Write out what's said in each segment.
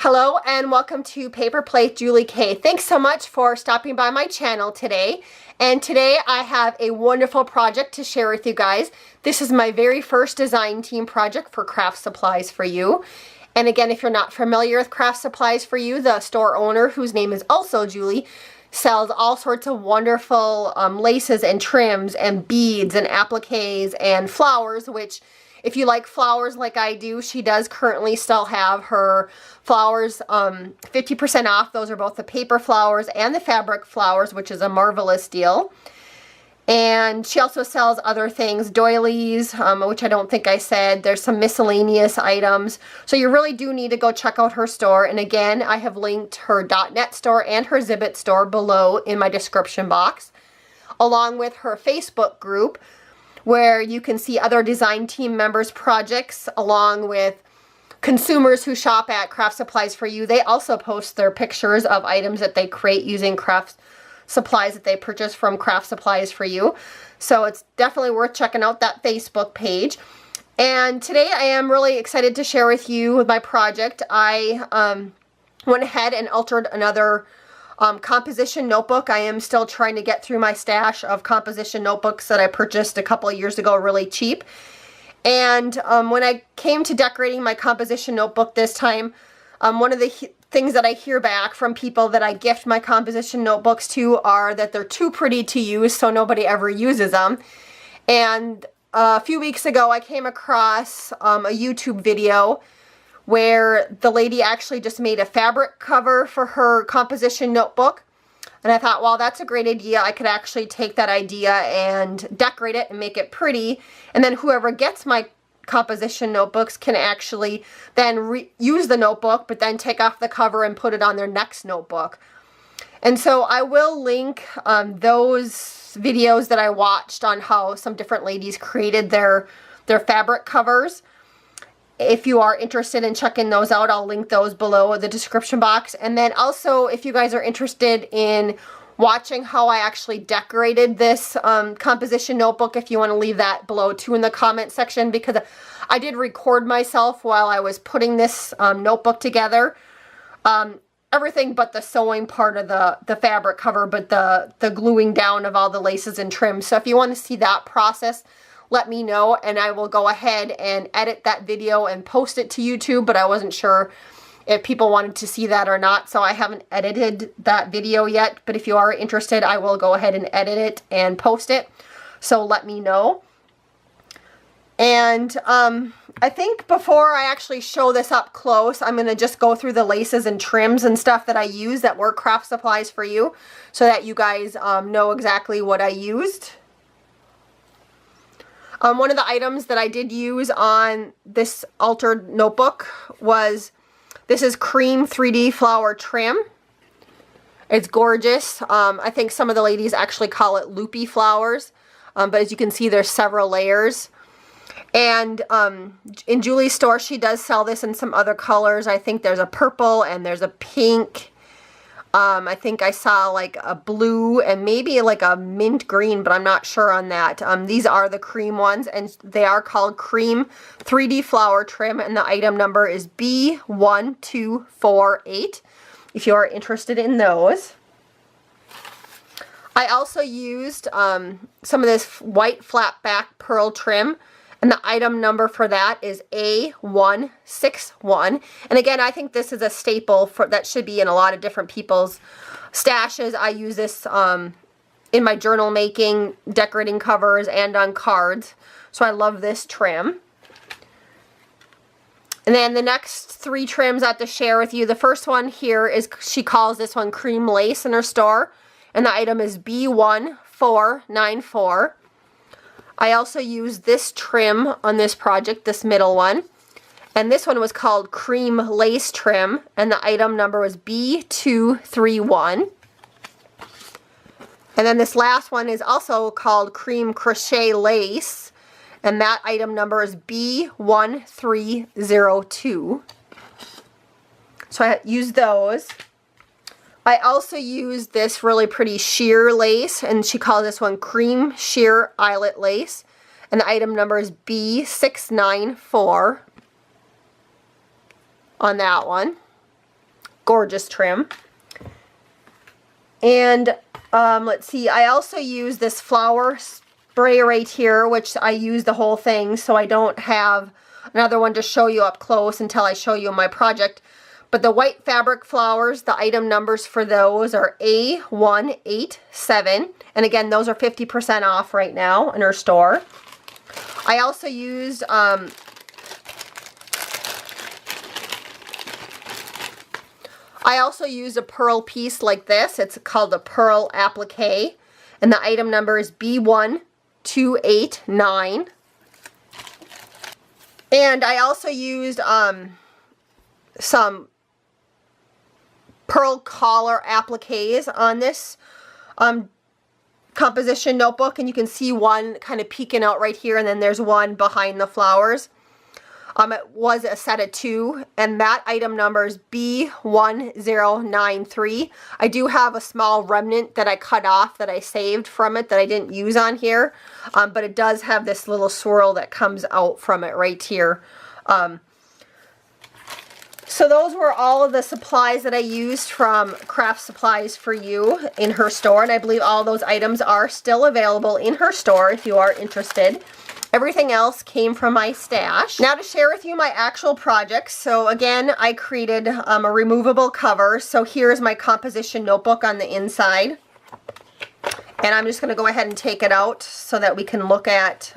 Hello and welcome to Paper Plate Julie K. Thanks so much for stopping by my channel today. And today I have a wonderful project to share with you guys. This is my very first design team project for Kraft Supplies for You. And again, if you're not familiar with Kraft Supplies for You, the store owner, whose name is also Julie, sells all sorts of wonderful laces and trims and beads and appliques and flowers, which if you like flowers like I do, she does currently still have her flowers 50% off. Those are both the paper flowers and the fabric flowers, which is a marvelous deal. And she also sells other things, doilies, which I don't think I said. There's some miscellaneous items. So you really do need to go check out her store. And again, I have linked her .net store and her Zibbit store below in my description box, along with her Facebook group, where you can see other design team members' projects along with consumers who shop at Kraft Supplies for You. They also post their pictures of items that they create using Kraft Supplies that they purchase from Kraft Supplies for You. So it's definitely worth checking out that Facebook page. And today I am really excited to share with you my project. I went ahead and altered another composition notebook. I am still trying to get through my stash of composition notebooks that I purchased a couple of years ago really cheap. And when I came to decorating my composition notebook this time, one of the things that I hear back from people that I gift my composition notebooks to are that they're too pretty to use, so nobody ever uses them. And a few weeks ago I came across a YouTube video where the lady actually just made a fabric cover for her composition notebook. And I thought, well, that's a great idea. I could actually take that idea and decorate it and make it pretty. And then whoever gets my composition notebooks can actually then use the notebook, but then take off the cover and put it on their next notebook. And so I will link those videos that I watched on how some different ladies created their fabric covers. If you are interested in checking those out, I'll link those below the description box. And then also, if you guys are interested in watching how I actually decorated this composition notebook, if you want to leave that below too in the comment section, because I did record myself while I was putting this notebook together. Everything but the sewing part of the fabric cover, but the gluing down of all the laces and trims. So if you want to see that process, let me know and I will go ahead and edit that video and post it to YouTube, but I wasn't sure if people wanted to see that or not, so I haven't edited that video yet. But if you are interested, I will go ahead and edit it and post it, so let me know. And I think before I actually show this up close, I'm going to just go through the laces and trims and stuff that I use that were Kraft Supplies for You, so that you guys know exactly what I used. One of the items that I did use on this altered notebook was, this is cream 3D flower trim. It's gorgeous. I think some of the ladies actually call it loopy flowers, but as you can see, there's several layers. And in Julie's store, she does sell this in some other colors. I think there's a purple and there's a pink. I think I saw like a blue and maybe like a mint green, but I'm not sure on that. These are the cream ones, and they are called cream 3D flower trim, and the item number is B1248 if you are interested in those. I also used some of this white flat back pearl trim, and the item number for that is A161. And again, I think this is a staple that should be in a lot of different people's stashes. I use this in my journal making, decorating covers, and on cards. So I love this trim. And then the next three trims I have to share with you. The first one here is, she calls this one cream lace in her store, and the item is B1494. I also used this trim on this project, this middle one. And this one was called cream lace trim, and the item number was B231. And then this last one is also called cream crochet lace, and that item number is B1302. So I used those. I also used this really pretty sheer lace, and she calls this one cream sheer eyelet lace, and the item number is B694 on that one. gorgeous trim. And let's see, I also use this flower spray right here, which I use the whole thing, so I don't have another one to show you up close until I show you my project. But the white fabric flowers, the item numbers for those are A187. And again, those are 50% off right now in our store. I also used a pearl piece like this. It's called a pearl appliqué. And the item number is B1289. And I also used some pearl collar appliques on this composition notebook, and you can see one kind of peeking out right here, and then there's one behind the flowers. It was a set of 2, and that item number is B1093. I do have a small remnant that I cut off that I saved from it that I didn't use on here, but it does have this little swirl that comes out from it right here. So those were all of the supplies that I used from Kraft Supplies for You in her store, and I believe all those items are still available in her store if you are interested. Everything else came from my stash. Now to share with you my actual project. So again, I created a removable cover. So here's my composition notebook on the inside. And I'm just going to go ahead and take it out so that we can look at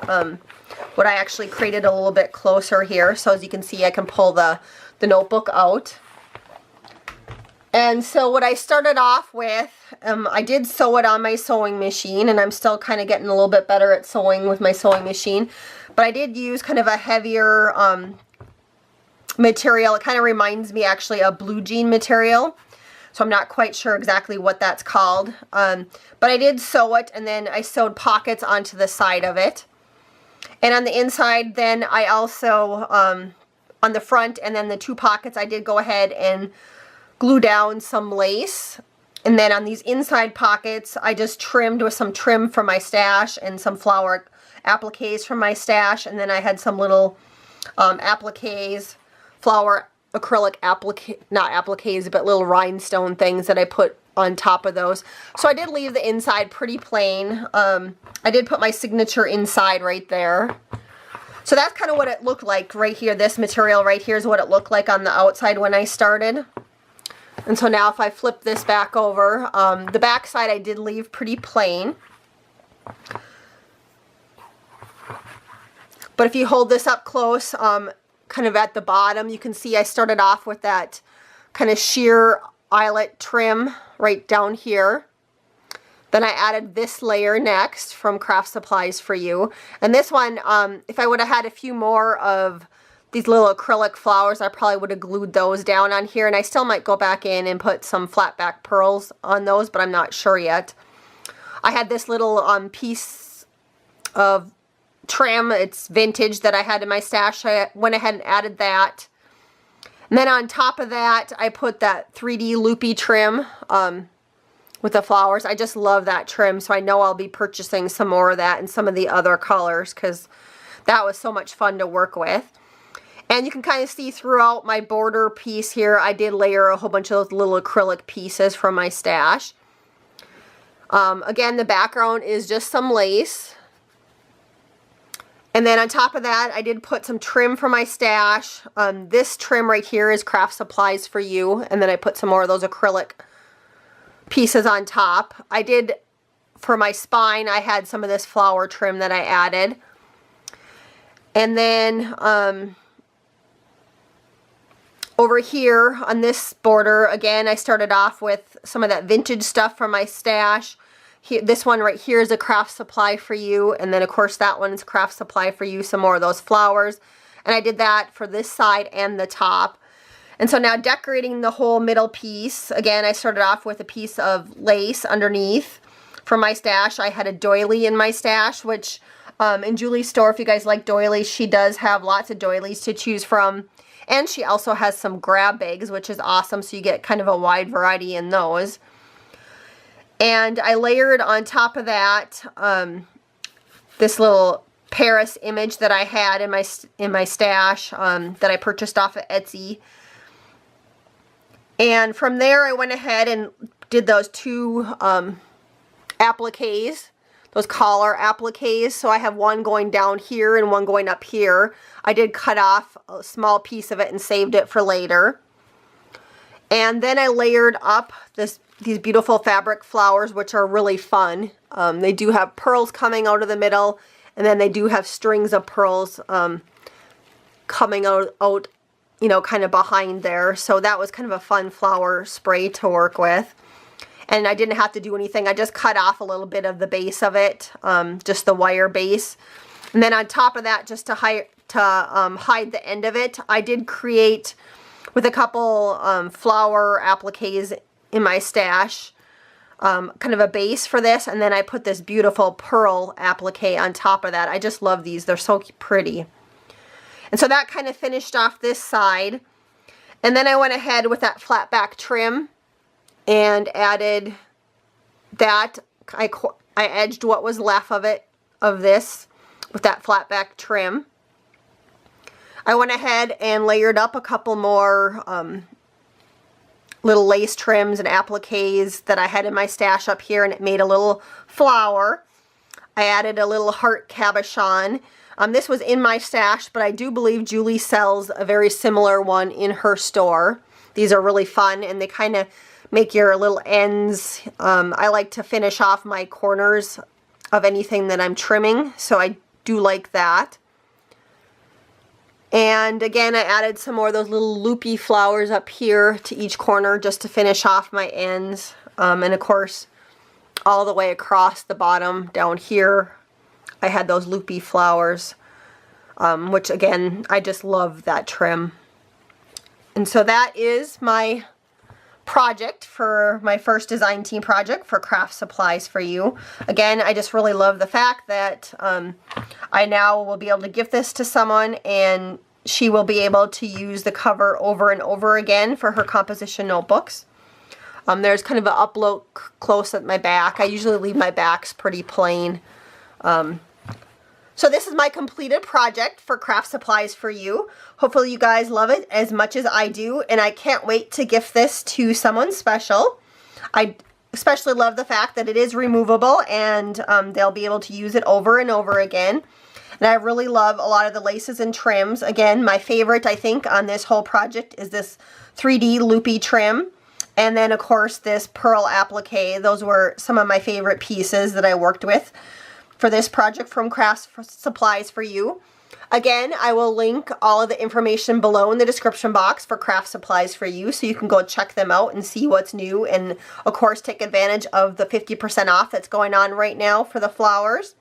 what I actually created a little bit closer here. So as you can see, I can pull the notebook out. And so what I started off with, I did sew it on my sewing machine, and I'm still kind of getting a little bit better at sewing with my sewing machine. But I did use kind of a heavier material. It kind of reminds me actually of blue jean material. So I'm not quite sure exactly what that's called. But I did sew it, and then I sewed pockets onto the side of it. And on the inside, then I also, on the front and then the 2 pockets, I did go ahead and glue down some lace. And then on these inside pockets, I just trimmed with some trim from my stash and some flower appliques from my stash. And then I had some little appliques, flower acrylic applique, not appliques, but little rhinestone things that I put on top of those. So I did leave the inside pretty plain. I did put my signature inside right there. So that's kind of what it looked like right here. This material right here is what it looked like on the outside when I started. And so now if I flip this back over, the back side I did leave pretty plain. But if you hold this up close, kind of at the bottom, you can see I started off with that kind of sheer eyelet trim right down here. Then I added this layer next from Kraft Supplies for You. And this one, if I would have had a few more of these little acrylic flowers, I probably would have glued those down on here. And I still might go back in and put some flat back pearls on those, but I'm not sure yet. I had this little piece of trim. It's vintage that I had in my stash. I went ahead and added that. And then on top of that, I put that 3D loopy trim with the flowers. I just love that trim, so I know I'll be purchasing some more of that and some of the other colors because that was so much fun to work with. And you can kind of see throughout my border piece here, I did layer a whole bunch of those little acrylic pieces from my stash. Again, the background is just some lace. And then on top of that, I did put some trim from my stash. This trim right here is Kraft Supplies for You. And then I put some more of those acrylic pieces on top. I did, for my spine, I had some of this flower trim that I added. And then over here on this border, again, I started off with some of that vintage stuff from my stash. Here, this one right here is a Kraft Supply for You, and then of course that one's Kraft Supply for You, some more of those flowers. And I did that for this side and the top. And so now decorating the whole middle piece, again, I started off with a piece of lace underneath from my stash. I had a doily in my stash, which in Julie's store, if you guys like doilies, she does have lots of doilies to choose from. And she also has some grab bags, which is awesome, so you get kind of a wide variety in those. And I layered on top of that this little Paris image that I had in my stash that I purchased off of Etsy. And from there I went ahead and did those two appliques, those collar appliques. So I have one going down here and one going up here. I did cut off a small piece of it and saved it for later. And then I layered up these beautiful fabric flowers, which are really fun. They do have pearls coming out of the middle, and then they do have strings of pearls coming out, you know, kind of behind there. So that was kind of a fun flower spray to work with. And I didn't have to do anything. I just cut off a little bit of the base of it, just the wire base. And then on top of that, just to hide the end of it, I did create, with a couple flower appliques in my stash, kind of a base for this. And then I put this beautiful pearl applique on top of that. I just love these. They're so pretty. And so that kind of finished off this side. And then I went ahead with that flat back trim and added that. I edged what was left of this with that flat back trim. I went ahead and layered up a couple more little lace trims and appliques that I had in my stash up here, and it made a little flower. I added a little heart cabochon. This was in my stash, but I do believe Julie sells a very similar one in her store. These are really fun, and they kind of make your little ends. I like to finish off my corners of anything that I'm trimming, so I do like that. And again, I added some more of those little loopy flowers up here to each corner just to finish off my ends. And of course, all the way across the bottom down here, I had those loopy flowers, which again, I just love that trim. And so that is my project for my first design team project for Kraft Supplies for You. Again, I just really love the fact that I now will be able to gift this to someone, and she will be able to use the cover over and over again for her composition notebooks. There's kind of an up close at my back. I usually leave my backs pretty plain. So this is my completed project for Kraft Supplies for You. Hopefully you guys love it as much as I do, and I can't wait to gift this to someone special. I especially love the fact that it is removable, and they'll be able to use it over and over again. And I really love a lot of the laces and trims. Again, my favorite, I think, on this whole project is this 3D loopy trim. And then, of course, this pearl applique. Those were some of my favorite pieces that I worked with for this project from Kraft Supplies for You. Again, I will link all of the information below in the description box for Kraft Supplies for You, so you can go check them out and see what's new, and of course take advantage of the 50% off that's going on right now for the flowers.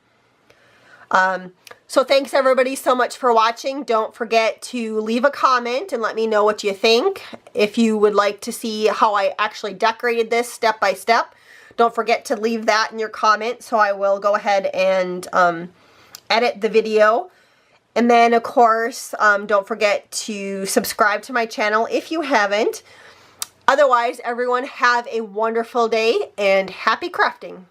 So thanks everybody so much for watching. Don't forget to leave a comment and let me know what you think. If you would like to see how I actually decorated this step by step, don't forget to leave that in your comment, so I will go ahead and edit the video. And then, of course, don't forget to subscribe to my channel if you haven't. Otherwise, everyone have a wonderful day and happy crafting.